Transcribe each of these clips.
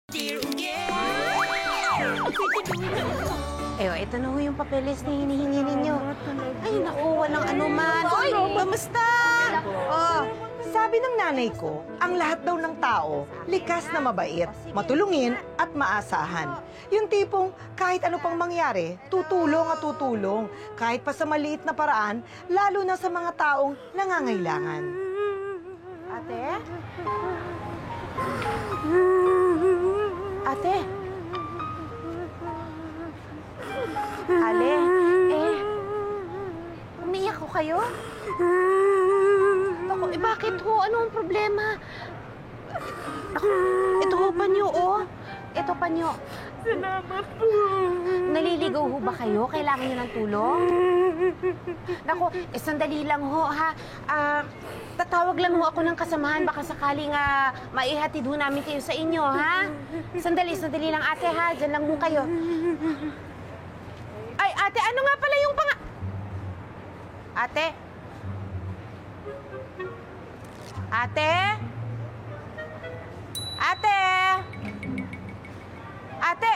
Ito na ho yung papeles na hinihingi ninyo. Ay, naku, walang anuman. Oy, kamusta? Oh, sabi ng nanay ko, ang lahat daw ng tao, likas na mabait, matulungin at maasahan. Yung tipong kahit ano pang mangyari, tutulong at tutulong. Kahit pa sa maliit na paraan, lalo na sa mga taong nangangailangan. Ate? Ate? Ale, umiiyak ko kayo? Ako, bakit ho? Ano ang problema? Ako, ito ho, panyo, oh. Ito, panyo. Salamat po. Naliligaw ho ba kayo? Kailangan niyo ng tulong? Naku, sandali lang ho, ha? Tatawag lang ho ako ng kasamahan. Baka sakaling maihatid ho namin kayo sa inyo, ha? Sandali lang, ate, ha? Diyan lang ho kayo. Ay, ate, ano nga pala yung Ate? Ate? Ate? Ate?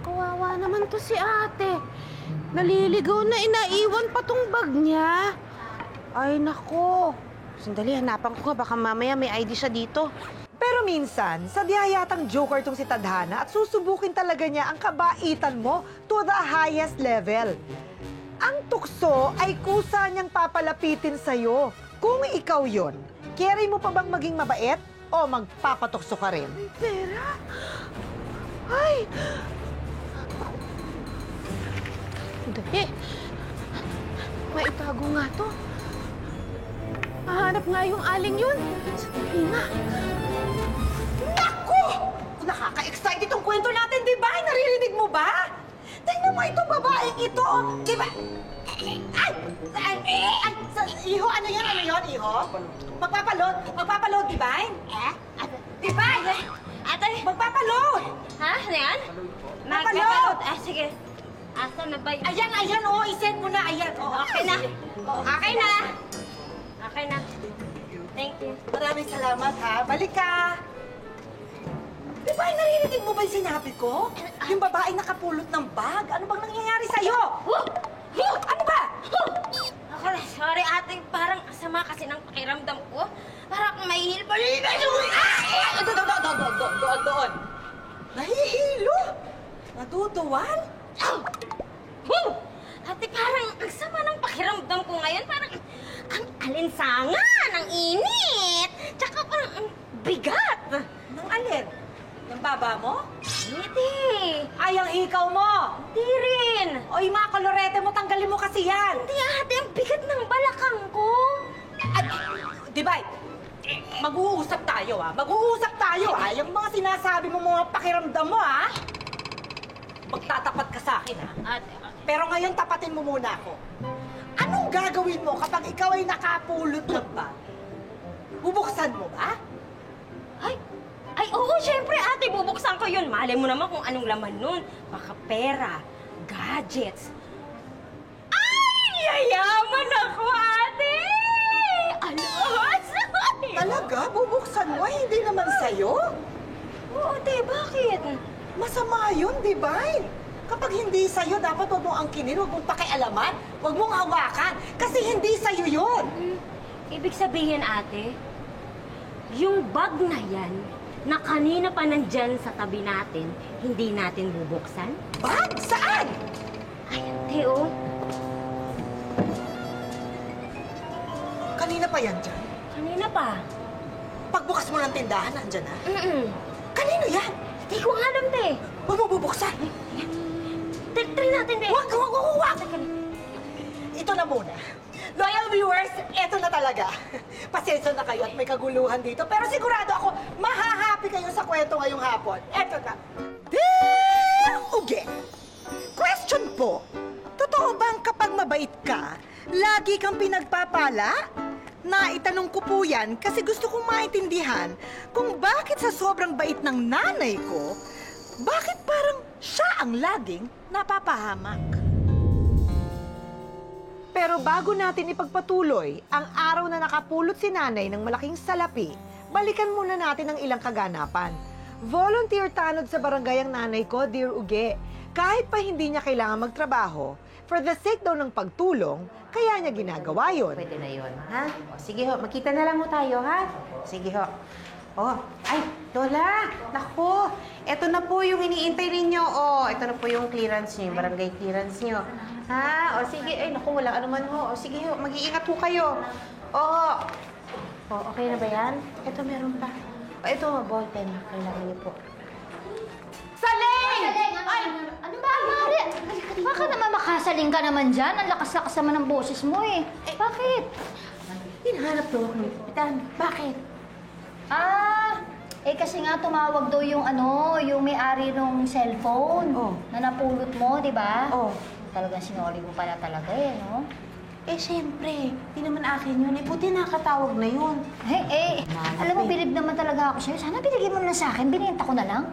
Kawawa naman to si ate. Naliligaw na, inaiwan pa tong bag niya. Ay, nako. Sandali, hanapan ko nga. Baka mamaya may ID siya dito. Pero minsan, sadya yatang joker tong si Tadhana at susubukin talaga niya ang kabaitan mo to the highest level. Ang tukso ay kusa niyang papalapitin sa'yo. Kung ikaw yon, carry mo pa bang maging mabait o magpapatukso ka rin? Pera? Ay! Dali. Maitago nga to. Mahanap nga yung aling yun. Sandali nga. Naku! Nakaka-excite itong kwento natin, di ba? Naririnig mo ba? Tingnan mo itong babaeng ito, di ba? Iho, ano yun, iho? Magpapaload, di ba? Di ba? Ate! Magpapaload! Ha? Ano yan? Magpapaload! Sige. Asa na ba yun? Ayan, oh, isend mo na, ayan. Oh, Okay na. Okay na. Okay na. Thank you. Maraming salamat, ha? Balik ka! Di ba, naririnig mo ba yung sinabi ko? Yung babaeng nakapulot ng bag, ano bang nangyayari sa'yo? Ano ba? Ako na, sorry ate. Parang sama kasi ng pakiramdam ko. Parang akong mahihil pa rin. Doon. Nahihilo? Naduduwal? Ate, parang ang sama ng pakiramdam ko ngayon. Parang ang alinsanga, ang init. Tsaka parang ang bigat. Nang alin? Yung baba mo? Hindi. Ay, ang ikaw mo! Hindi rin. O, yung mga kolorete mo, tanggalin mo kasi yan! Hindi ate, ang bigat ng balakang ko. At, di ba, mag-uusap tayo, ha? Mag-uusap tayo, ha? Yung mga sinasabi mo, mga pakiramdam mo, ha? Magtatapat ka sa akin, ha? Ate, Pero ngayon, tapatin mo muna ako. Anong gagawin mo kapag ikaw ay nakapulot ng bag? Bubuksan mo ba? Ay, oo, syempre ate, bubuksan ko yun. Malay mo naman kung anong laman nun. Baka pera, gadgets. Ay, yayaman ako, ate! Alos! Talaga? Bubuksan mo? Hindi naman sa'yo? Oo, ate, bakit? Masama yun, di ba? Kapag hindi sa'yo, dapat huwag mong angkinin, huwag mong pakialaman, huwag mong hawakan, kasi hindi sa'yo yun. Ibig sabihin, ate, yung bag na yan, na kanina pa nandyan sa tabi natin, hindi natin bubuksan? Bag? Saan? Ay, ate, oh. Kanina pa yan dyan. Kanina pa. Pagbukas mo ng tindahan, nandyan na. Kanino yan? Di ko nga alam, te. Huwag mo bubuksan. Try natin, te. Wag! Ito na muna. Loyal viewers, eto na talaga. Pasensya na kayo at may kaguluhan dito. Pero sigurado ako, mahahappy kayo sa kwento ngayong hapon. Eto na. Uge! Question po, totoo bang kapag mabait ka, lagi kang pinagpapala? Naitanong ko po yan kasi gusto kong maintindihan kung bakit sa sobrang bait ng nanay ko, bakit parang siya ang laging napapahamak. Pero bago natin ipagpatuloy ang araw na nakapulot si nanay ng malaking salapi balikan muna natin ang ilang kaganapan. Volunteer tanod sa barangay ang nanay ko, Dear Uge. Kahit pa hindi niya kailangan magtrabaho, for the sake daw ng pagtulong, kaya niya ginagawa yun. Pwede na yun, ha? O, sige ho, magkita na lang ho tayo, ha? Sige ho. Oh, ay, Lola, naku, eto na po yung iniintay ninyo. Oh, eto na po yung clearance niyo, yung barangay clearance niyo. Ha? O, sige, ay, naku, walang anuman ho. O, sige ho, mag-iingat ho kayo. Oo. Oh, okay na ba yan? Eto, meron pa. O, eto, ballpen. Kailangan niyo po. Saling! Ay, ano ba, Mari? Baka naman makasaling ka naman dyan. Ang lakas-lakas naman ng boses mo eh. Bakit? Hinahanap daw ako ng kapitan. Bakit? Kasi nga tumawag daw yung yung may-ari ng cellphone Oh. na napulot mo, di ba? Oh. Talagang sinoli mo pala talaga eh, no? Eh, syempre. Di naman akin yun. Eh, buti nakatawag na yun. Alam mo, bilib naman talaga ako sa'yo. Sana binigay mo na sa akin, binenta ko na lang.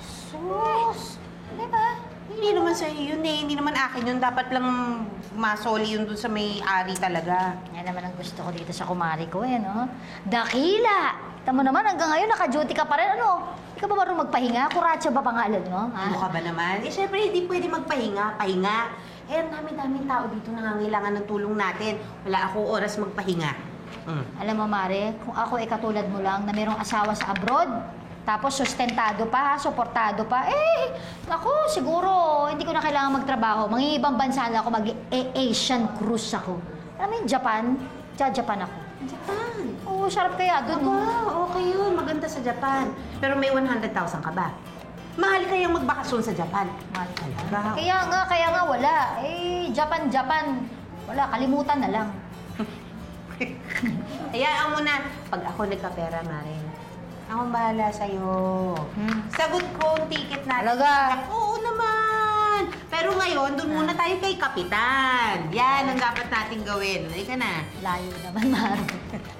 Sus! Di ba? Hindi naman sa'yo yun eh. Hindi naman akin yun. Dapat lang masoli yun dun sa may-ari talaga. Yan naman ang gusto ko dito sa kumari ko eh, no? Dakila! Tamo naman, hanggang ngayon naka-duty ka pa rin, ano? Di ka ba marunong magpahinga? Kuratsa ba pangalan mo? Ha? Mukha ba naman? Eh, syempre, hindi pwede magpahinga. Pahinga. Eh, ang dami-daming tao dito nangangailangan ng tulong natin. Wala ako oras magpahinga. Alam mo, Mare, kung ako ay katulad mo lang na mayroong asawa sa abroad, tapos sustentado pa, suportado pa, ako, siguro, hindi ko na kailangan magtrabaho. Mangingibang bansa na ako, mag-Asian cruise ako. Alam mo yung Japan? Japan ako. Japan. Oo, sarap kaya doon. Okay yun. Maganda sa Japan. Pero may 100,000 ka ba? Mahal kayang magbakasyon sa Japan. Mahal Talaga? Kaya nga wala. Japan. Wala, kalimutan na lang. Hayaan mo na. Pag ako nagkapera, Mare, akong bahala sa'yo. Sagot ko ang ticket natin. Talaga? Oo naman. Pero ngayon, doon muna tayo kay Kapitan. Yan ang dapat natin gawin. Halika na. Layo naman, Mare.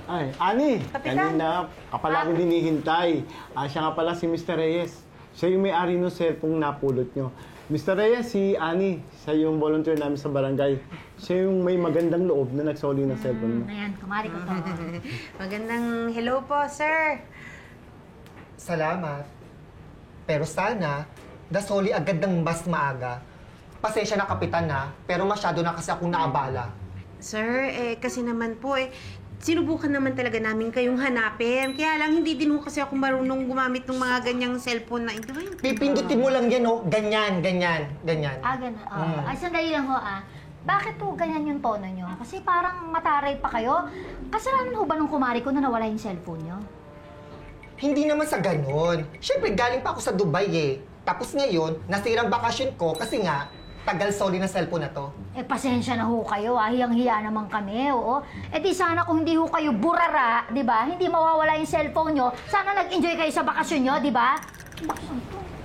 Ay, Ani, Kapitan. kanina ka pala akong hinihintay. Siya nga pala si Mr. Reyes. Siya yung may-ari ng cellphone napulot nyo. Mr. Reyes, si Ani, siya yung volunteer namin sa barangay. Siya yung may magandang loob na nagsoli ng cellphone mo. Ayan, kumari ko to. Magandang hello po, sir. Salamat. Pero sana, nasoli agad ng mas maaga. Pasensya na, Kapitan, ha? Pero masyado na kasi akong naabala. Sir, kasi naman po sinubukan naman talaga namin kayong hanapin. Kaya lang, hindi din ho kasi ako marunong gumamit ng mga ganyang cellphone na ito. Pipindutin mo lang yan, oh. Ganyan. Ganun. Ay, sandali lang ho, Bakit po ganyan yung tono nyo? Kasi parang mataray pa kayo. Kasalanan ho ba ng kumari ko na nawala yung cellphone nyo? Hindi naman sa ganun. Siyempre, galing pa ako sa Dubai, eh. Tapos ngayon, nasirang bakasyon ko kasi nga, tagal soli na cellphone na to. Pasensya na ho kayo, hiyang-hiya naman kami, oo. Di sana kung hindi ho kayo burara, di ba? Hindi mawawala yung cellphone nyo. Sana nag-enjoy kayo sa bakasyon nyo, di ba?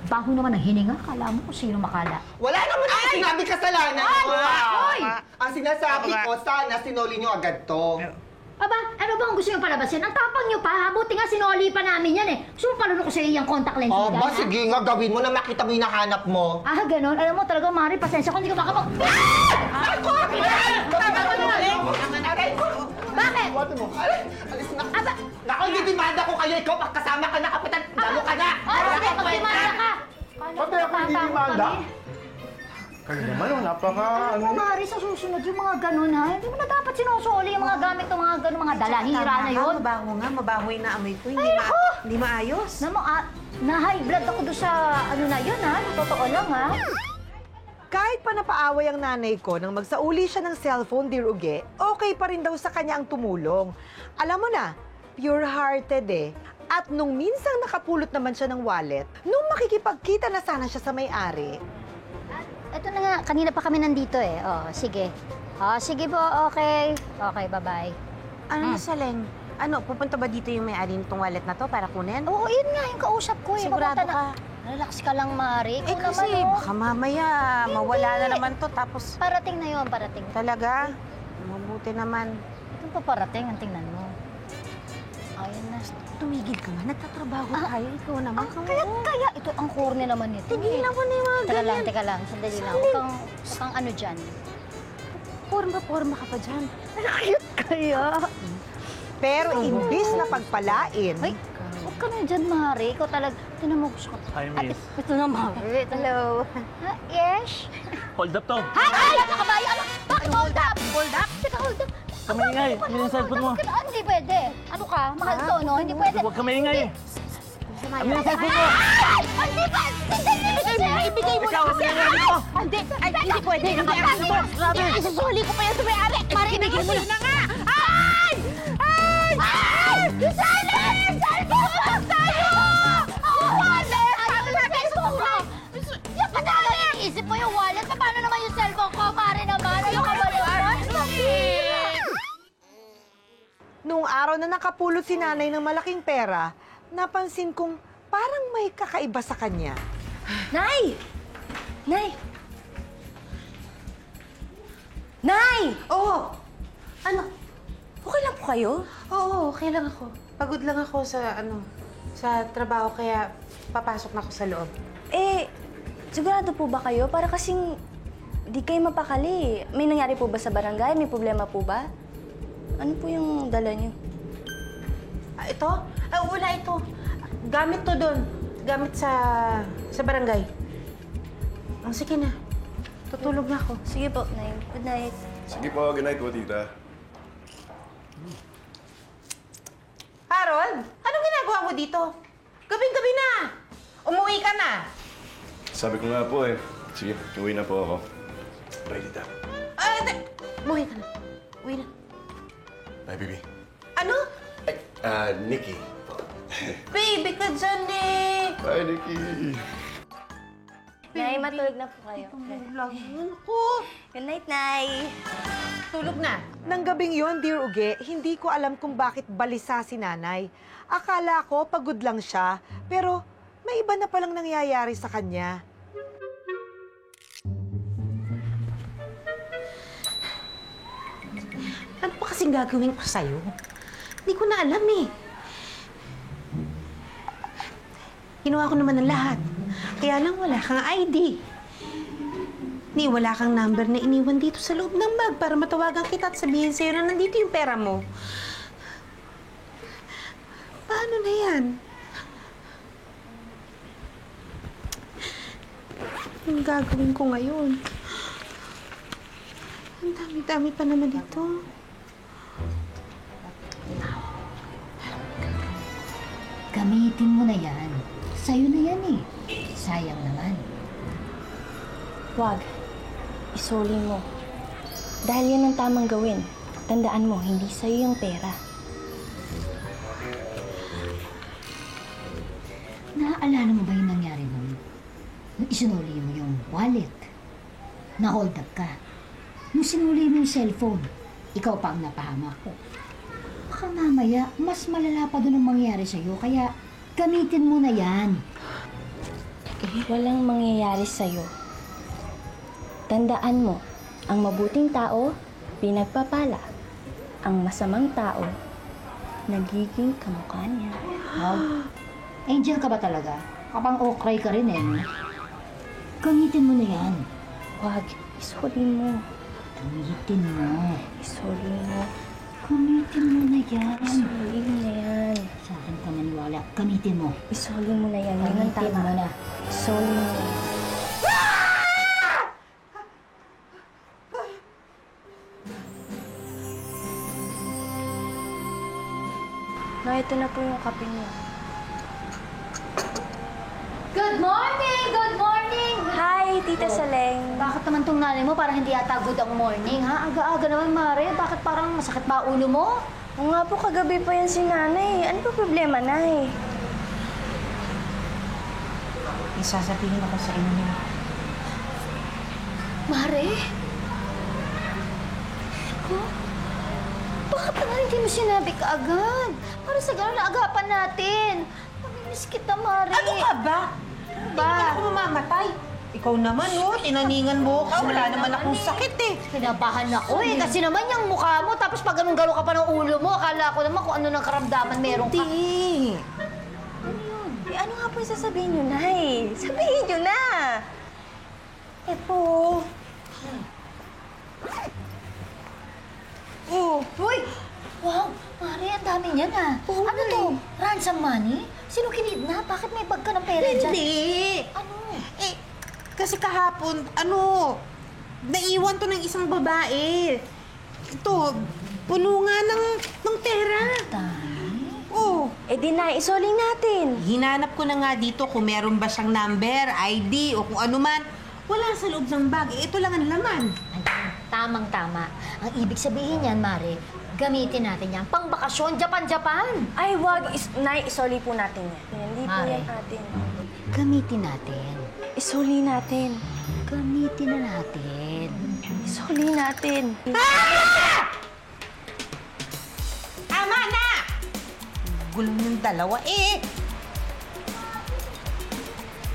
Baho naman ang hininga. Kala mo kung sino makala. Wala naman ako sinabi kasalanan. Hoy! Ang sinasabi ko, sana sinoli nyo agad to. Aba, ano bang gusto nyo palabasin? Ang tapang nyo pa, ha? Buti nga sinoli pa namin yan, eh. Gusto mo palunok ko sa iyang contact lens Oh, dyan, ba, ha? sige nga, gawin mo na makita mo yung nahanap mo. Ganon. Alam mo talaga, Mari, pasensya kung hindi ka makapag... Ako! Tama mo na! Aray ko! Bakit? Alis na. Aba, Naku, hindi demanda ko kayo. Ikaw, kasama ka na, Kapitan. Lalo ka na! sige, magdemanda ka. Pati ako hindi demanda. Kayo naman, Mari, sa susunod yung mga ganun, ha? Hindi mo na dapat sinusuli yung mga gamit ng mga ganun, mga dalahira na yun. Mabaho nga, mabaho yung naamoy ko. Ay, ako! Hindi maayos. Na-high blood ako doon sa ano na yun, ha? Totoo lang, ha? Kahit pa napaaway ang nanay ko nang magsauli siya ng cellphone, Dear Uge, okay pa rin daw sa kanya ang tumulong. Alam mo na, pure-hearted eh. At nung minsang nakapulot naman siya ng wallet, nung makikipagkita na sana siya sa may-ari, Ito na nga, kanina pa kami nandito eh. Sige. Sige po, okay. Okay, bye-bye. Ano na, Saleng? Pupunta ba dito yung may-ari nitong wallet na to para kunin? Oo, yun nga, yung kausap ko eh. Sigurado Papunta ka? Relax ka lang, Mari. Ikaw Kasi naman, baka mamaya mawala na naman to. Tapos Parating na yun, parating. talaga, mabuti naman. Ito pa parating, ang tingnan mo. Ayun na. Tumigil ka nga, nagtatrabaho tayo. Ikaw naman. Kaya, ito ang corny naman nito. Tigilan mo na yung mga ganyan. Teka lang, sandali lang. Huwag kang ano dyan. Forma ka pa dyan. Cute kaya. Pero imbis na pagpalain, Ay, huwag ka na dyan, Mare. Ikaw talaga. Tinan mo, gusto ko. Hi, miss. Ito na, Mare. Hello. Yes? Hold up to. Ay! Nakabayo! Ano? Bakit hold up? Hold up? Teka, hold up. Huwag ka maingay. Yun yung cellphone mo. Hindi pwede. Ano ka? Mahal to, no? Hindi pwede. Huwag ka maingay. Ano yung cellphone mo? Hindi pa! Ibigay mo Ikaw, ano yung nangyari mo? Hindi, ay, hindi pwede. Hindi pwede. Grabe. Isusuli ko pa yan sa may-ari. Mare, ibigay mo na nga. Ay! Ay! Ay! Sana! Cellphone ko lang tayo! Oh, wallet! Paano natin isusuka? Yung patala, iniisip mo yung wallet. Paano naman yung cellphone ko, Mare naman? Ano ka ba naman? nung araw na nakapulot si nanay ng malaking pera, napansin kong parang may kakaiba sa kanya. Nay! Nay! Nay! Oo. Ano? Okay lang po kayo? Oo, okay lang ako. Pagod lang ako sa trabaho, kaya papasok na ako sa loob. Eh, sigurado po ba kayo? Para kasing di kayo mapakali. May nangyari po ba sa barangay? May problema po ba? Ano po yung dala niyo? Ito? Wala ito. Gamit to doon. Gamit sa barangay. Sige na. Tutulog na ako. Sige po, Nay. Good night. Sige po, good night po, tita. Harold, anong ginagawa mo dito? Gabing-gabi na. Umuwi ka na. Sabi ko nga po eh. Sige, uwi na po ako. Bye, tita. Umuwi ka na. Uwi na. Bye, baby. Ano? Ay, Nikki. Baby ka dyan eh. Bye, Nikki. Nay, matulog na po kayo. Ako. Good night, Nay. Tulog na. Nang gabing yon, Dear Uge, hindi ko alam kung bakit balisa si nanay. Akala ko pagod lang siya, pero may iba na palang nangyayari sa kanya. Ano pa kasing gagawin ko sa'yo? Hindi ko na alam eh. Ginawa ko naman ng lahat. Kaya lang wala kang ID. Ni wala kang number na iniwan dito sa loob ng bag para matawagan kita at sabihin sa'yo na nandito yung pera mo. Paano na yan? Anong gagawin ko ngayon? Ang dami-dami pa naman dito. Gamitin mo na yan. Sa'yo na yan eh. Sayang naman. Wag. Isuli mo. Dahil yan ang tamang gawin. Tandaan mo, hindi sa'yo yung pera. Naaalala mo ba yung nangyari nun? Nung isinuli mo yung wallet, na-hold up ka. Nung sinuli mo yung cellphone, ikaw pa ang napahamak ko. Baka mamaya, mas malala pa doon ang mangyayari sa'yo, kaya gamitin mo na yan. Walang mangyayari sa'yo. Tandaan mo, ang mabuting tao, pinagpapala. Ang masamang tao, nagiging kamukha niya. Wow. Angel ka ba talaga? Kapang okray ka rin eh. No? Gamitin mo na yan. Wag. Isuli mo. Gamitin mo. Isuli mo. Gamitin mo na yan. Isuli mo na yan. Sa akin ka maniwala. Gamitin mo. Isuli mo na yan. Yun ang Gamitin tama. mo na. Isuli mo na. Na, ito na po yung kape niyo. Good morning! Good morning! Hi, Tita Saleng. Bakit naman tong nanay mo parang hindi yata good ang morning, ha? Aga-aga naman, Mare. Bakit parang masakit ba ulo mo? Oo nga po, kagabi pa yan si nanay. Ano ba problema, Nay? May sasabihin ako sa inyo. Mare? Ko? Bakit naman hindi mo sinabi kaagad? Para sa gano'n naagapan natin. Mamimiss kita, Mare. Ano ka ba? Hindi naman ako mamamatay. Ikaw naman, oh. Tinaningan mo ka. Wala naman akong sakit eh. Kinabahan ako eh. Kasi naman yung mukha mo, tapos pag ganun-galo ka pa ng ulo mo, akala ko naman kung ano ng karamdaman meron ka. Hindi. Eh, ano nga po yung sasabihin niyo, Nay? Sabihin niyo na! Ito. Oh. Uy! Wow! Mare, ang natin yan, ah. Ano to? Ransom money? Sino kinidnap? Bakit may bag ka ng pera dyan? Hindi. Ano? Eh, kasi kahapon, naiwan to ng isang babae. Ito, puno nga ng pera. Oh. Eh di na, isoling natin. Hinanap ko na nga dito kung meron ba siyang number, ID, o kung ano man. Wala sa loob ng bag. Eh, ito lang ang laman. Ayun, tamang-tama. Ang ibig sabihin yan, Mare, gamitin natin yan. Pang bakasyon, Japan-Japan. Ay, wag. Isoli po natin yan. Hindi po Mare. yan atin. Gamitin natin. Isoli natin. Gamitin na natin. Isoli natin. Tama na! Gulong ng dalawa. Eh!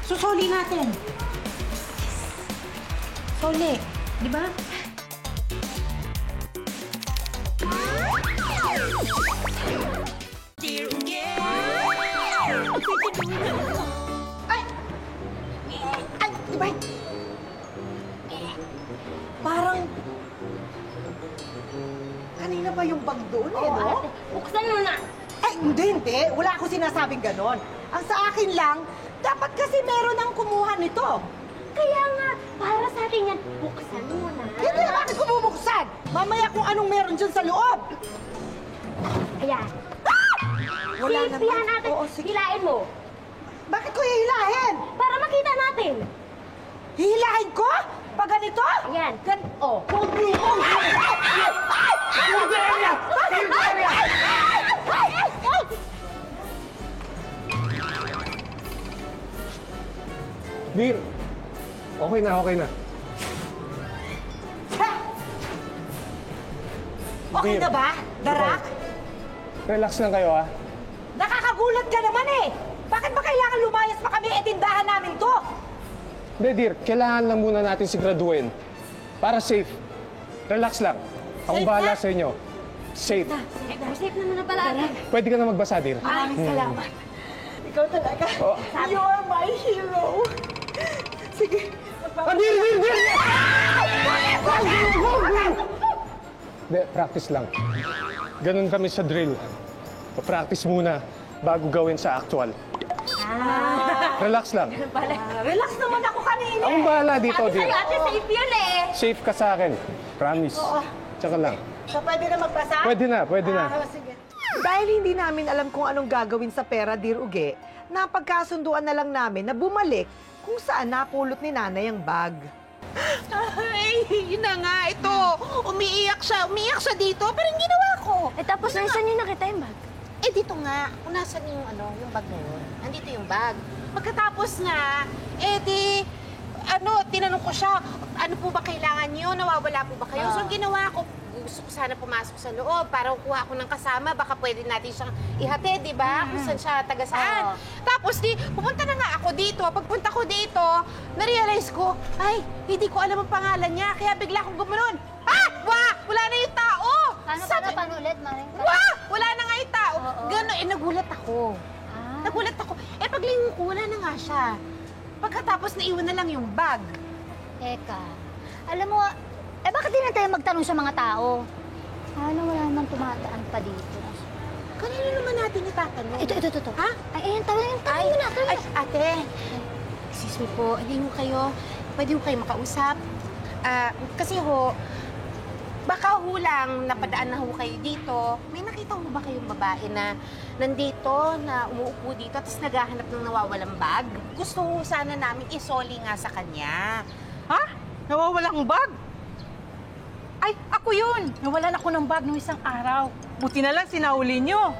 Susoli natin. Soli. Di ba? Ay! Ay! Di ba? Parang... Kanina ba yung bag doon, eh, no? Buksan mo na. Ay, hindi. Wala akong sinasabing ganon. Ang sa akin lang, dapat kasi meron ang kumuha nito. Kaya nga, para sa atin yan, buksan mo na. Hindi, bakit ko bubuksan? Mamaya kung anong meron dyan sa loob. Ayan. Wala Safe yan natin. Oo, sige. Hilain mo. Bakit ko hihilahin? Para makita natin. Hihilahin ko? Pag ganito? Ayan. Oh. Dir, okay na, okay na. Okay na ba, Darak? Relax lang kayo, ha? Nakakagulat ka naman eh. Bakit ba kailangan lumayas pa kami e tindahan namin to? Hindi, Dir, kailangan lang muna natin siguraduhin. Para safe. Relax lang. Akong Safe bahala na? sa inyo. Safe. Safe na muna pala. Pwede ka na magbasa, Dir. Maraming salamat. Ikaw talaga. Oh. You are my hero. Sige. Ah, Dir, Dir, Dir! Hindi, practice lang. Ganun kami sa drill. Pa-practice muna bago gawin sa actual. Relax lang. Relax naman ako kanina. Akong bahala dito, Sabi Dir. sa'yo, ate, safe yun eh. Safe ka sa akin. Promise. Tsaka lang. So, pwede na magbasa? Pwede na, pwede na. Sige. Dahil hindi namin alam kung anong gagawin sa pera, Dear Uge, napagkasunduan na lang namin na bumalik kung saan napulot ni nanay ang bag. Ay, yun na nga. Ito, umiiyak siya dito. Pero yung ginawa ko. Eh tapos, nasan nyo nakita yung bag? Eh, dito nga. Kung nasan yung, yung bag na yun. Nandito yung bag. Pagkatapos nga, tinanong ko siya, ano po ba kailangan niyo? Nawawala po ba kayo? So, ang ginawa ko, gusto ko sana pumasok sa loob para kuha ako ng kasama. Baka pwede natin siyang ihatid, di ba? Kung saan siya, taga saan. Tapos, pupunta na nga ako dito. Pagpunta ko dito, na-realize ko, ay, hindi ko alam ang pangalan niya. Kaya bigla akong gumanon. Wah! Wala na yung tao! Paano ulit, Mare? Wah! Wala na nga yung tao. Oo. Gano'n, nagulat ako. Nagulat ako. Paglingon ko, wala na nga siya. Pagkatapos, naiwan na lang yung bag. Teka, alam mo, bakit di na tayo magtanong sa mga tao? Ano, wala naman tumataan pa dito. Kanino naman natin itatanong? Ito. Ha? Ay, ayun, tanongin mo na. Ay, ate. Excuse me po, pwede mo kayo makausap? Kasi baka lang napadaan na kayo dito. May nakita ho ba kayong babae na nandito, na umuupo dito, tapos naghahanap ng nawawalang bag? Gusto ho sana namin isoli nga sa kanya. Ha? Nawawalang bag? Ay, ako yun! Nawalan ako ng bag nung isang araw. Buti na lang sinauli nyo.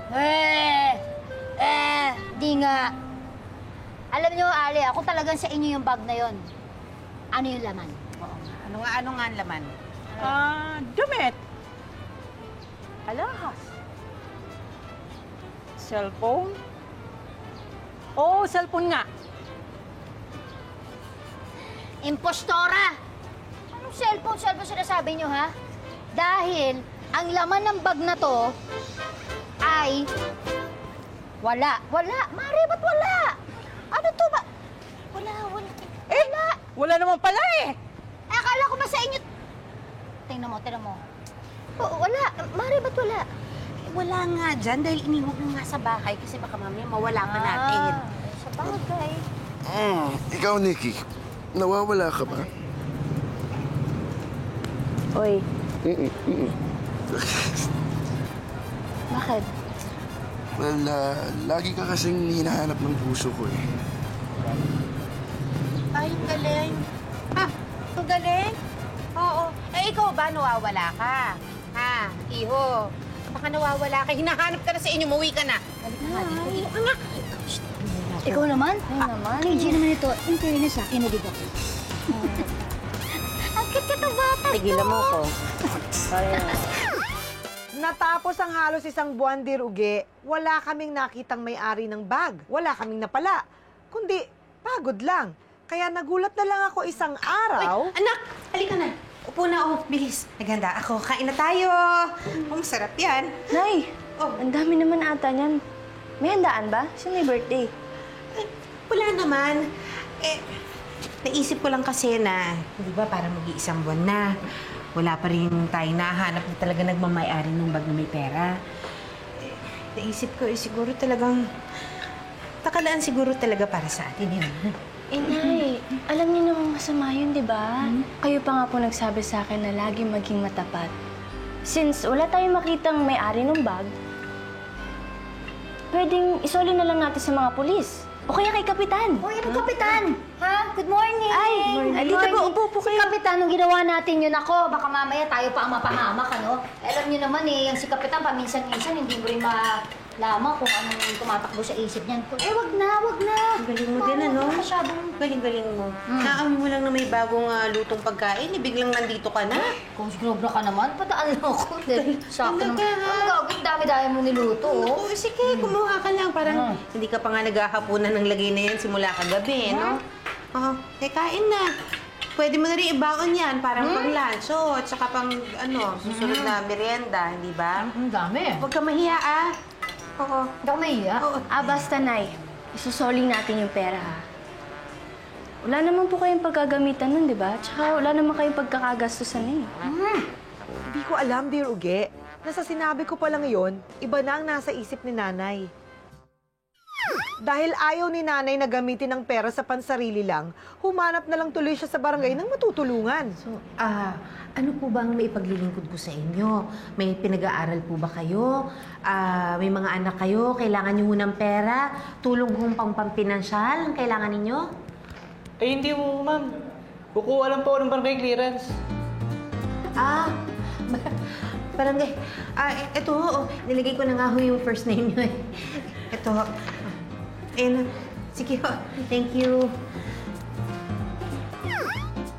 Di nga. Alam niyo, Ali, ako talagang sa inyo yung bag na yon. Ano yung laman? Ano nga ang laman? Damit. Alahas. Cellphone? Oo, cellphone nga. Impostora! Anong cellphone sinasabi niyo, ha? Dahil ang laman ng bag na to ay wala. Mare, ba't wala? Ano to ba? Wala. Wala naman pala eh. Akala ko ba sa inyo? Tingnan mo. Wala. Mare, ba't wala? Wala nga dyan dahil iniwag na nga sa bahay kasi baka mamaya mawala pa natin. Sa bagay. Ikaw, Nikki, nawawala ka ba? Oy. Bakit? Well, lagi ka kasing hinahanap ng puso ko eh. Ay, ang galing. Ha? Ang galing? Oo. Eh, ikaw ba nawawala ka? Ha? Iho. Baka nawawala ka. Hinahanap ka na sa inyo. Muwi ka na. Halika nga dito. Iho ka nga. Ikaw naman? KG naman ito. In fairness sa akin, naligaw. Ang cute ka bata. Tigilan mo ko. Natapos ang halos isang buwan, Dear Uge, wala kaming nakitang may-ari ng bag. Wala kaming napala. Kundi, pagod lang. Kaya nagulat na lang ako isang araw. Uy, anak! Halika na. Upo na, oh. Bilis. Naganda ako. Kain na tayo. Oh, masarap yan. Nay, ang dami naman ata niyan. May handaan ba? Sino may birthday? Ay, wala naman. Eh, naisip ko lang kasi na, di ba, parang mag-iisang buwan na. Wala pa rin tayo nahanap na talaga nagmamayari ng bag na may pera. Eh, naisip ko, siguro talagang, takalaan siguro talaga para sa atin yun. Nay, alam niyo namang masama yun, di ba? Kayo pa nga po nagsabi sa akin na lagi maging matapat. Since wala tayong makitang may-ari ng bag, pwedeng isoli na lang natin sa mga pulis. O kaya kay Kapitan. Uy, anong kapitan? Ha? Good morning! Ay, dito po, upo po Si kayo. kapitan, nung ginawa natin yun ako, baka mamaya tayo pa ang mapahamak, ano? Alam niyo naman eh, yung si kapitan, paminsan-minsan, hindi mo rin malaman kung anong tumatakbo sa isip niyan. Eh, wag na, wag na. Ang galing mo din, ano? Masyadong... Galing-galing mo. Naamoy mo lang na may bagong lutong pagkain, biglang nandito ka na. Kung sinobra ka naman, padaan mo ako. Sa akin, Talaga, ha? ang gagawin, dami-dami mo niluto, oh. Oo, sige, kumuha ka lang. Parang hindi ka pa nga naghahapunan ng lagay na yan simula kagabi, no? Oo, kain na. Pwede mo na rin ibaon yan, parang pang-lunch, at saka pang, susunod na merienda, hindi ba? Ang dami. Huwag ka mahiya, ah. Oo. Hindi ako mahiya. Oo. Basta, Nay. Isusoli natin yung pera, ha? Wala naman po kayong paggagamitan nun, di ba? Tsaka wala naman kayong pagkakagastusan eh. Hindi ko alam, Dear Uge. Nasa sinabi ko pa lang yun, iba na ang nasa isip ni nanay. Dahil ayaw ni nanay na gamitin ang pera sa pansarili lang, humanap na lang tuloy siya sa barangay ng matutulungan. So, ano po bang may ipaglilingkod ko sa inyo? May pinag-aaral po ba kayo? May mga anak kayo? Kailangan niyo ng pera? Tulong kong pampinansyal ang kailangan ninyo? Eh, hindi mo, ma'am. Kukuha lang po ako ng barangay clearance. Barangay. Ito, nilagay ko na nga ho yung first name niyo eh. Ito. Ayun. Sige ho. Thank you.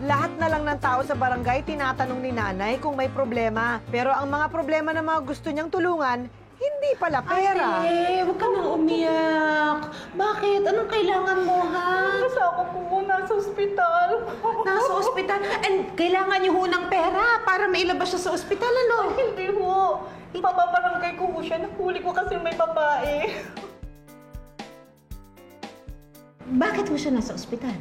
Lahat na lang ng tao sa barangay tinatanong ni nanay kung may problema. Pero ang mga problema na mga gusto niyang tulungan, hindi pala pera. Ay, huwag ka nang umiyak. Bakit? Anong kailangan mo, ha? Ako po nasa ospital. Nasa ospital. And kailangan niyo ho ng pera para mailabas siya sa ospital, ano? Hindi ho. Ipapabarangay ko po siya. Nahuli ko kasi may babae. Bakit mo siya nasa ospital?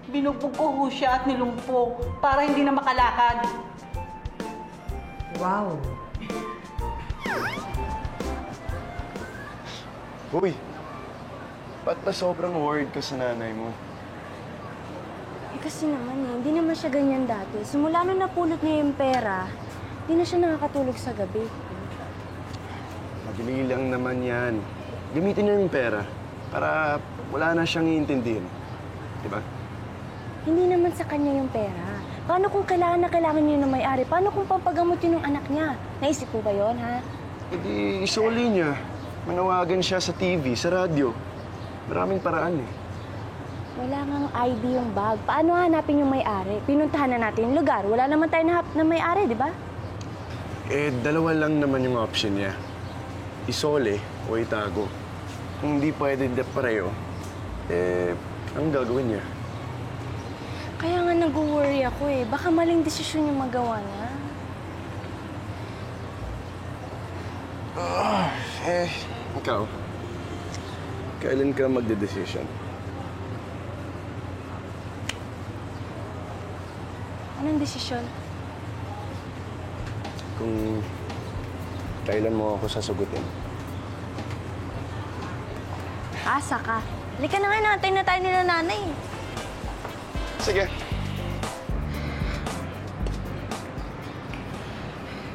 Binugbog ko ho siya at nilumpo para hindi na makalakad. Wow. Uy, ba't ba sobrang worried ka sa nanay mo? Eh kasi naman eh, hindi naman siya ganyan dati. Simula nung napulot niya yung pera, hindi na siya nakakatulog sa gabi. Madali lang naman yan. Gamitin niya yung pera para wala na siyang iintindihin. Diba? Hindi naman sa kanya yung pera. Paano kung kailangan na kailangan niyo ng may-ari? Paano kung pampagamot yun ng anak niya? Naisip mo ba yun, ha? E di, isoli niya. Manawagan siya sa TV, sa radyo. Maraming paraan eh. Wala ngang ID yung bag. Paano hanapin yung may-ari? Pinuntahan na natin yung lugar. Wala naman tayo na may-ari, di ba? Eh, dalawa lang naman yung option niya. Isole o itago. Kung hindi pwede pareho, eh, ang gagawin niya? Kaya nga nag-worry ako eh. Baka maling desisyon yung magawa niya. Ikaw, kailan ka magde-decision? Anong desisyon? Kung kailan mo ako sasagutin. Asa ka. Halika na nga, natin na tayo nila nanay. Sige.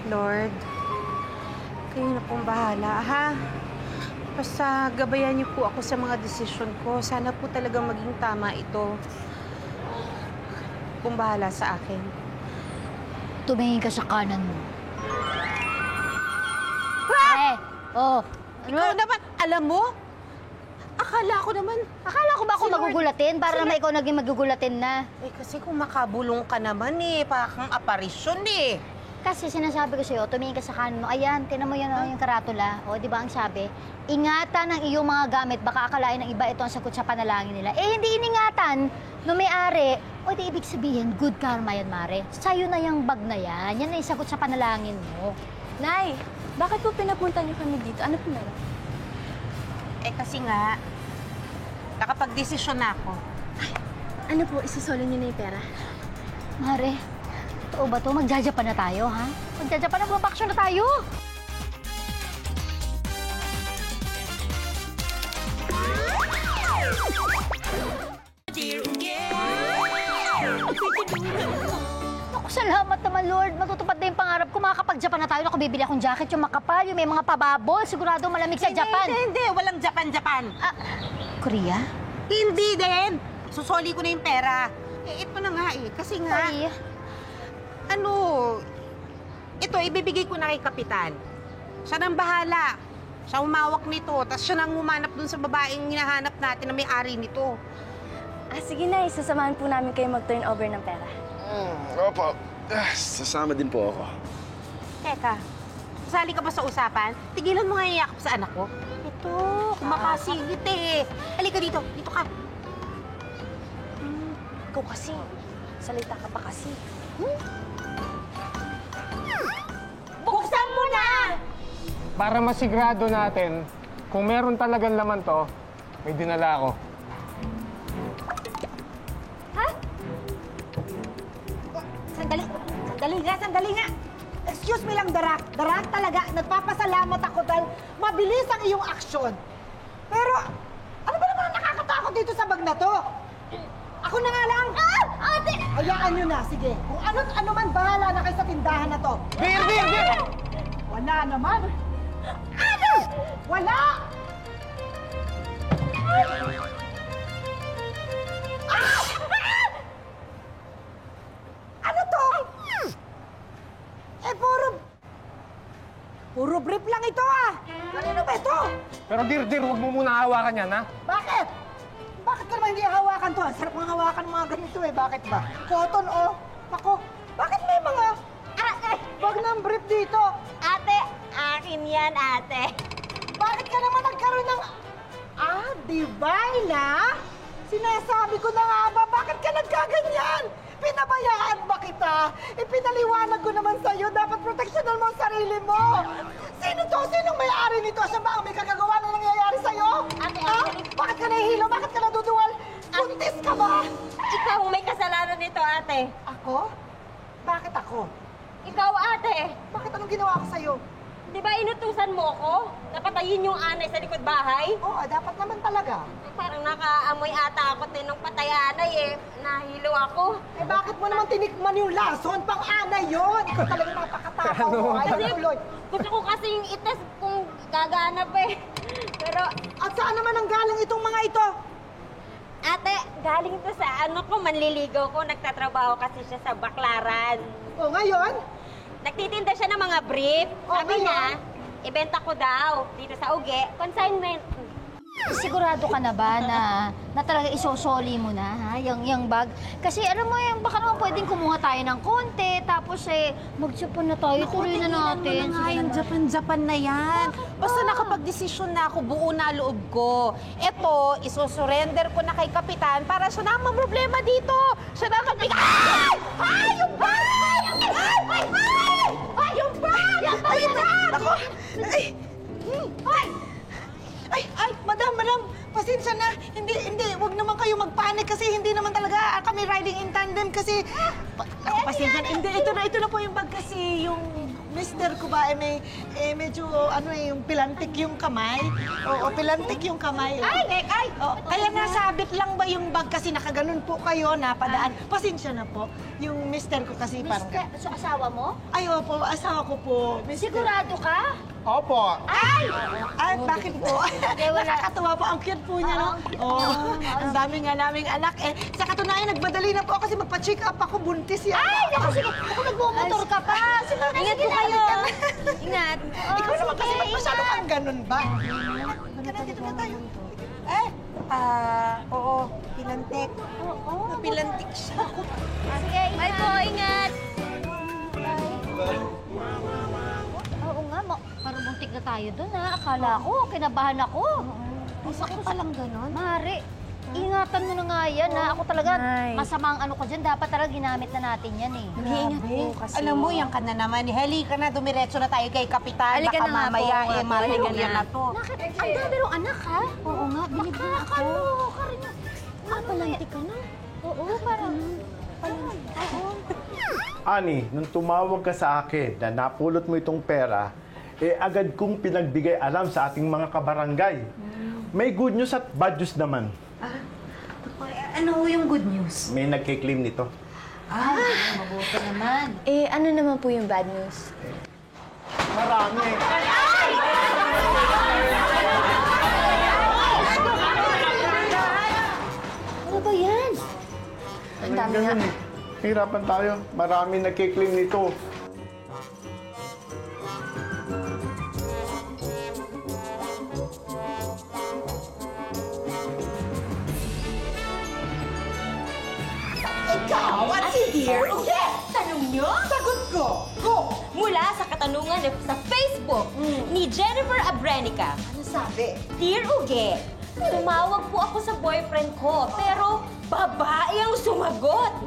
Lord, kayo na pong bahala, ha? Basta gabayan niyo po ako sa mga desisyon ko. Sana po talagang maging tama ito. Kung bahala sa akin. Tumingin ka sa kanan mo. Oh. Ikaw naman, alam mo? Akala ko ba ako Magugulatin? Para naman ikaw naging magugulatin na. Eh, kasi kung makabulong ka naman parang aparisyon Kasi sinasabi ko sa'yo, tumingin ka sa kanan mo. Ayan, tinan mo yun yung karatula. O, di ba ang sabi? Ingatan ang iyong mga gamit. Baka akalain ng iba ito ang sagot sa panalangin nila. Eh, hindi iningatan no may-ari. O, di ibig sabihin, good karma yan, Mare. Sa'yo na yung bag na yan. Yan na yung sagot sa panalangin mo. Nay, bakit po pinapunta niyo kami dito? Ano po meron? Eh, kasi nga, nakapag-desisyon na ako. Ano po, isusolo niyo na yung pera? Mare, totoo ba to? Magjajapan na tayo, ha? Magjajapan na, bumabaksyon na tayo! Naku, salamat naman, Lord. Matutupad na yung pangarap ko. Makakapag-Japan na tayo. Naku, bibili akong jacket, yung makapal, yung may mga pababol. Sigurado malamig sa Japan. Hindi. Walang Japan. Korea? Hindi din. Susoli ko na yung pera. Eh, ito na nga Kasi nga, Korea? ito, ibibigay ko na kay Kapitan. Siya nang bahala. Siya humawak nito. Tapos siya nang humanap dun sa babaeng hinahanap natin na may-ari nito. Sige na, isasamahan po namin kayo mag-turn over ng pera. Opo. Sasama din po ako. Teka, sasali ka ba sa usapan? Tigilan mo nga yung yakap sa anak ko. Ito, kumakasingit Halika dito. Dito ka. Ikaw kasi, salita ka pa kasi. Buksan mo na! Para masigurado natin, kung meron talagang laman to, may dinala ako. Sandali nga. Excuse me lang, Darak. Darak talaga, nagpapasalamat ako dahil mabilis ang iyong aksyon. Pero, ano ba naman ang nakakatakot dito sa bag na to? Ako na nga lang. Ate! Hayaan nyo na, sige. Kung ano man, bahala na kayo sa tindahan na to. Beer! Wala naman. Ano? Wala! Ano to? Puro brief lang ito Kanino ba ito? Pero Dir, huwag mo muna hawakan yan, ha? Bakit? Bakit ka naman hindi hawakan to? Sarap ng hawakan ng mga ganito Bakit ba? Cotton Ako, bakit may mga bag ng brief dito? Ate, akin yan, ate. Bakit ka naman nagkaroon ng... Divine, Sinasabi ko na nga ba, bakit ka nagkaganyan? Pinabayaan ba kita? Ipinaliwanag ko naman sa'yo, dapat proteksyonan mo ang sarili mo. Sino to? Sinong may-ari nito? Siya ba ang may kagagawa na nangyayari sa'yo? Ate, Bakit ka nahihilo? Bakit ka naduduwal? Buntis ka ba? Ikaw ang may kasalanan nito, ate. Ako? Bakit ako? Ikaw, ate. Bakit anong ginawa ko sa'yo? Di ba inutusan mo ako? Napatayin yung anay sa likod bahay? Oo, dapat naman talaga. Parang nakaamoy ata ako din ng patay anay Nahilo ako. Bakit mo naman tinikman yung lason? Pang-anay yun! Ikaw talaga napakatakaw mo. Ayaw na tuloy. Gusto ko kasing itest kung gaganap Pero, At saan naman ang galing itong mga ito? ate, galing to sa manliligaw ko. Nagtatrabaho kasi siya sa Baklaran. O ngayon? Nagtitinda siya ng mga brief. Sabi ngayon? niya, ibenta ko daw dito sa Uge. Consignment. Sigurado ka na ba na talaga isosoli mo na, ha? Yung bag? Kasi alam mo baka naman pwedeng kumuha tayo ng konti, tapos mag-Japan na tayo, tuloy na natin. Yung Japan na yan. Basta nakapag-desisyon na ako, buo na loob ko. Ito, isusurrender ko na kay Kapitan para siya na ang problema dito. Siya na magbigay. Yung bag! Yung bag! Ako! Madam, pasensya na. Hindi, wag naman kayo magpanik kasi hindi naman talaga kami riding in tandem kasi... Ako, pasensya na. Hindi, ito na po yung bag kasi yung mister ko ba, medyo, yung pilantik yung kamay. Oo, pilantik yung kamay. Ay! Kaya nasabit lang ba yung bag kasi nakaganon po kayo, napadaan. Pasensya na po. Yung mister ko kasi parang... So, asawa mo? Ay, opo, asawa ko po. Sigurado ka? Opo. Ay, bakit po? Nakakatuwa po. Ang cute po niya, no? Ang dami nga naming anak. Sa katunayan, nagbadali na po ako kasi magpa-check up ako. Buntis yan. Ay, naku, sige. Ako nagmumotor ka pa. Ingat po kayo. Ingat. Ikaw naman kasi ba't masyado kang ganun ba? Dito na tayo. Oo. Pilantik. Oo. Pilantik siya. Sige, Bye po, ingat. Oo nga, parang muntik na tayo dun ha. Akala ko, kinabahan ako. Ay, sakit palang ganon. Mare, ingatan mo na nga yan ha. Ako talaga, Ay. masamang ano ko dyan. Dapat talaga ginamit na natin yan eh. Mag-iingat po kasi. Alam mo, yan ka na naman. Halika na, dumiretso na tayo kay Kapitan. Halika Baka na nga po, mamaya, halika matuluyan na. na to. Bakit? Ang dami rong anak, ha? Oo nga, bilib na ako. Nakakaloka rin yun. Palantik ka na. Oo, parang... Ani, nung tumawag ka sa akin na napulot mo itong pera, agad kong pinagbigay alam sa ating mga kabarangay. May good news at bad news naman. Ano yung good news? May nagkiklaim nito. Mabuti naman. Ano naman po yung bad news? Marami. Ano ba yan? Ang dami nga. Hirapan tayo. Marami nagkiklaim nito. Ikaw at si Dear Uge! Tanong nyo? Sagot ko! Go! Mula sa katanungan sa Facebook ni Jennifer Abrenica. Ano sabi? Dear Uge, tumawag po ako sa boyfriend ko, pero babae ang sumagot.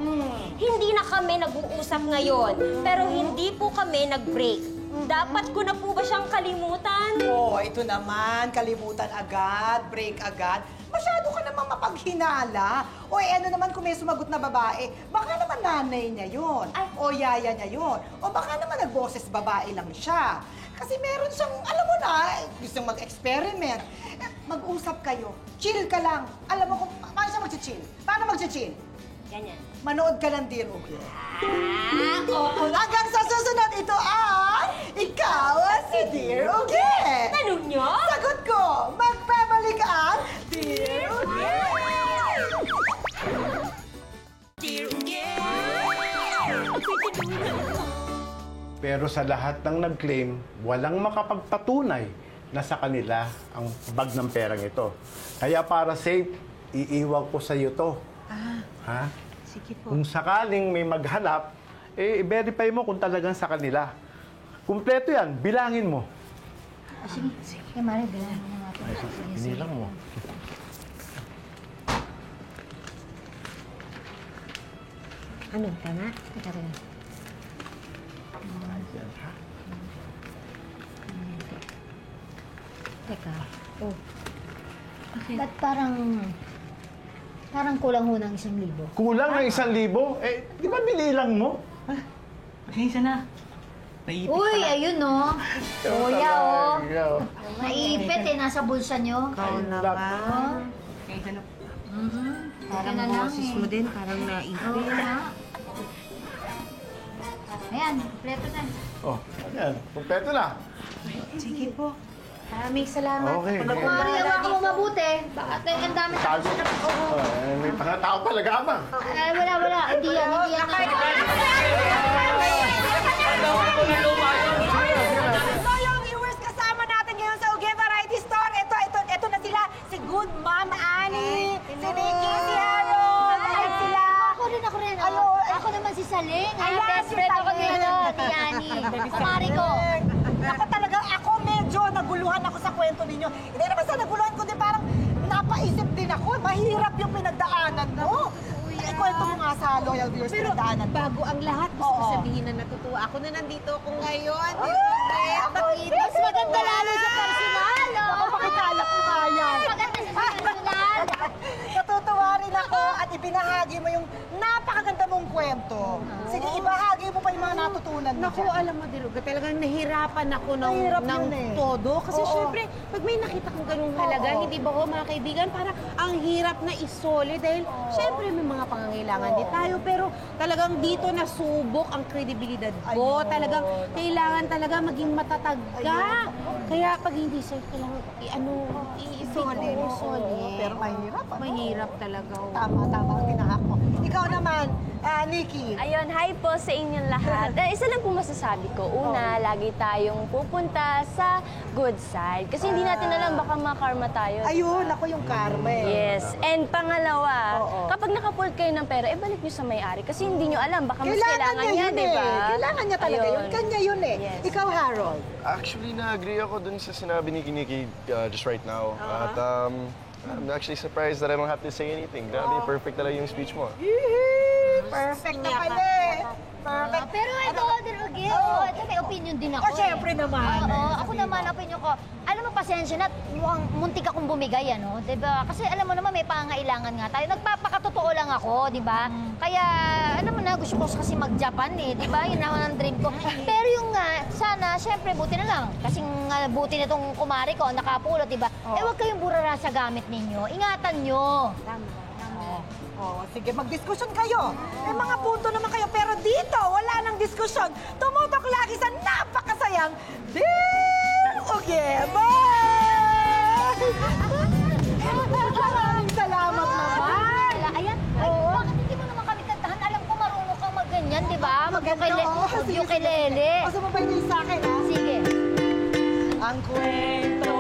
Hindi na kami nag-uusap ngayon, pero hindi po kami nag-break. Dapat ko na po ba siyang kalimutan? Ito naman, kalimutan agad, break agad. Masyado ka namang mapaghinala. Ano naman kung may sumagot na babae, baka naman nanay niya yun. O yaya niya yun. O baka naman nagboses babae lang siya. Kasi meron siyang, alam mo na, gusto mag-experiment. Mag-usap kayo. Chill ka lang. Alam mo kung paano siya mag-chill. Paano mag-chill? Ganyan. Manood ka ng Dear Uge. Hanggang sa susunod, ito ang Ikaw at si Dear Uge. Tanong nyo? Sagot ko, magpabalik ang Dear Uge. Dear Uge. Pero sa lahat ng nag-claim, walang makapagpatunay na sa kanila ang bag ng perang ito. Kaya para safe, iiwan ko sa iyo to. Ha? Sige po. Kung sakaling may maghanap, i-verify mo kung talagang sa kanila. Kumpleto yan, bilangin mo. Sige. Kaya Mare, bilangin mo na natin. Binilang mo. Ano ka na? Teka. Teka. Oh. Ba't parang kulang ho ng 1,000? Kulang ng 1,000? Di ba binilang mo? Pasensya na. Naipit Uy, pala. ayun no. Kuya oh. Ikaw. Naipit sa bulsa nyo. Ikaw naman. Pasensya na. Parang na lang boses mo din, parang Oo naipit. nga. Ayan, kompleto na. Oh, yan. Kumpleto na. Sige po. Maraming salamat. Okay. Kung Mari, hawakan mo mabuti. Bakit ang dami Tago. May pangatao pala gamang. Wala. Hindi yan. Loyal viewers, kasama natin ngayon sa Uge Variety Store. Ito na sila. Si Good Mom Annie, si Nikki, si Harold. Ayan sila. Ako rin. Ano? Ako naman si Saling. Ayan, Best si friend ako Saling. dito. Ni Yani. Kumari ko. Ako medyo naguluhan ako sa kwento ninyo. Hindi naman sa naguluhan, kundi parang napaisip din ako. Mahirap yung pinagdaanan mo. Ikwento mo nga sa loyal viewers pinagdaanan mo. Bago ang lahat, gusto ko Oo. sabihin na natutuwa ako na nandito ako ngayon. Mas maganda lalo sa personal. Pakikalap mo nga yan. Maganda sa personal. Natutuwa rin ako at ibinahagi mo yung napakaganda mong kwento Sige, ibahagi mo pa yung mga natutunan mo Naku, dyan. alam mo, Diruga, talagang nahirapan ako ng Mahirap yun eh. todo. Kasi Oo. syempre, pag may nakita kong ganung halaga, Oo. hindi ba ho, mga kaibigan, parang ang hirap na isole dahil syempre may mga pangangailangan din tayo. Pero talagang dito nasubok ang kredibilidad ko. Ayun. Talagang kailangan talaga maging matatag ka. Kaya pag hindi sa'yo, kailangan Isole mo. isole. Pero mahirap. ano? Mahirap talaga. oh. Tama ang tinahak mo. Ikaw naman, Nikki. Ayun, hi po sa inyong lahat. Isa lang po masasabi ko. Una, lagi tayong pupunta sa good side. Kasi hindi natin alam, baka makarma tayo. Ayun, ako yung karma eh. Yes. And pangalawa, Oo. kapag nakapold kayo ng pera, balik nyo sa may-ari. Kasi hindi nyo alam, baka mas Kailangan kailangan niya niya, yun di ba? eh. Kailangan niya talaga Ayun. yun. Kanya yun eh. Yes. Ikaw, Harold. Actually, na-agree ako dun sa sinabi ni Kiniki just right now. At I'm actually surprised that I don't have to say anything. Grabe, perfect talaga yung speech mo. Perfect na pala eh. Perfect. Pero ito, Dirugi, ito may opinion din ako. Oh, syempre naman. Oo, ako naman, opinion ko. Alam mo, pasensya na, mukhang muntik akong bumigay, ano? Diba? Kasi alam mo naman, may pangailangan nga tayo. Nagpapakatotoo lang ako, di ba? Kaya, alam mo na, gusto ko kasi mag-Japan eh, di ba? Yun naman ang dream ko. Pero yung nga, sana, syempre, buti na lang. Kasi nga, buti na itong kumari ko, nakapulot, di ba? Eh, huwag kayong burara sa gamit ninyo. Ingatan nyo. Oh, sige, magdiskusyon kayo. May mga punto naman kayo, pero dito, wala nang diskusyon. Tumutok lagi sa napakasayang Dear Ugema! Maraming salamat naman. Ayan, ay, bakit hindi mo naman kami kantahan? Alam ko marunong kang mag-ganyan, di ba? Mag-ukulele. Gusto mo ba yun sa akin, ha? Sige. Ang kwento